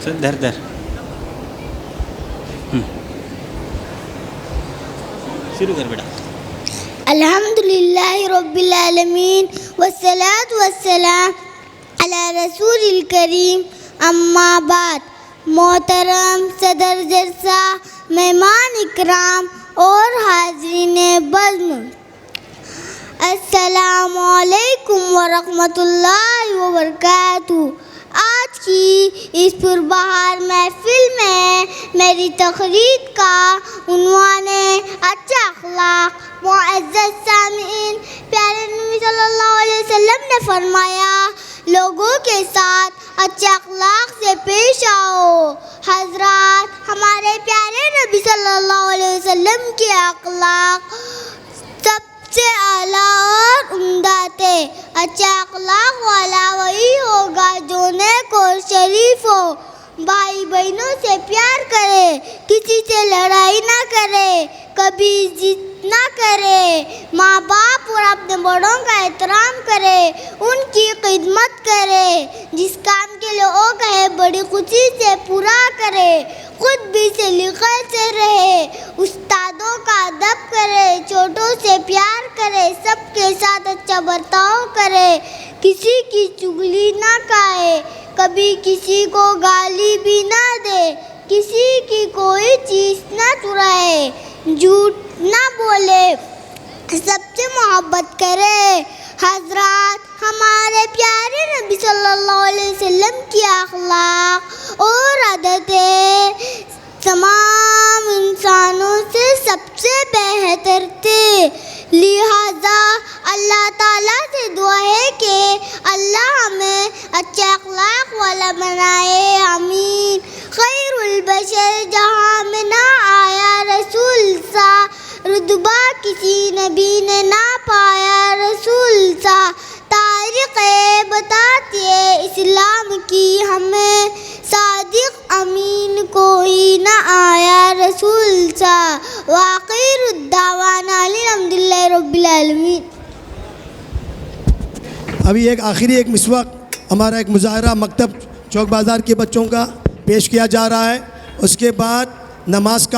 धर शुरू कर बेटा. अल्हम्दुलिल्लाहि रब्बिल आलमीन वस्सलातु वस्सलाम अला रसूलिल करीम. अम्मा बाद. मोहतरम सदर जलसा, मेहमान इकराम और हाज़रीन बज़्म, अस्सलामु अलैकुम वरहमतुल्लाहि वबरकातुहू. आज की इस पुरबहार महफिल में मेरी तकरीर का उन्वान है अच्छा अखलाक. मुअज़्ज़ज़ सामिईन, प्यारे नबी सल्लल्लाहु अलैहि वसल्लम ने फरमाया, लोगों के साथ अच्छे अखलाक से पेश आओ. हज़रात, हमारे प्यारे नबी सल्लल्लाहु अलैहि वसल्लम के अखलाक सबसे आला और उम्दा थे. अच्छा अखलाक वाला वही होगा जो नेक और शरीफ हो, भाई बहनों से प्यार करे, किसी से लड़ाई ना करे, कभी जिद ना करे, माँ बाप और अपने बड़ों का एहतराम करे, उनकी खिदमत करे, जिस काम के लिए वो कहे बड़ी खुशी से पूरा करे, खुद भी सलीक़े से रहे, उस्तादों का अदब करे, छोटों से प्यार करे, सबके साथ अच्छा बर्ताव करे, किसी की चुगली ना खाए, कभी किसी को गाली भी ना दे, किसी की कोई चीज़ ना चुराए, झूठ ना बोले, सबसे मोहब्बत करे. हज़रात, हमारे प्यारे नबी सल्लल्लाहु अलैहि वसल्लम की अखलाक और आदतें तमाम इंसानों से सबसे बेहतर थे. लिहाजा अल्लाह ताला से दुआ है कि अल्लाह हमें अच्छे अखलाक वाला बनाए. आमीन. खैरुल बशर जहाँ में ना आया रसूल सा, रुतबा किसी नबी ने ना पाया रसूल सा. तारीख़ बताती है इस्लाम की हमें, सादिक अमीन कोई ना आया रसूल सा. वाक़िरुद्दावाना अल्हम्दुलिल्लाहि रब्बिल आलमीन. अभी एक आखिरी एक मिसवाक हमारा एक मुज़ाहरा मकतब चौक बाज़ार के बच्चों का पेश किया जा रहा है. उसके बाद नमाज का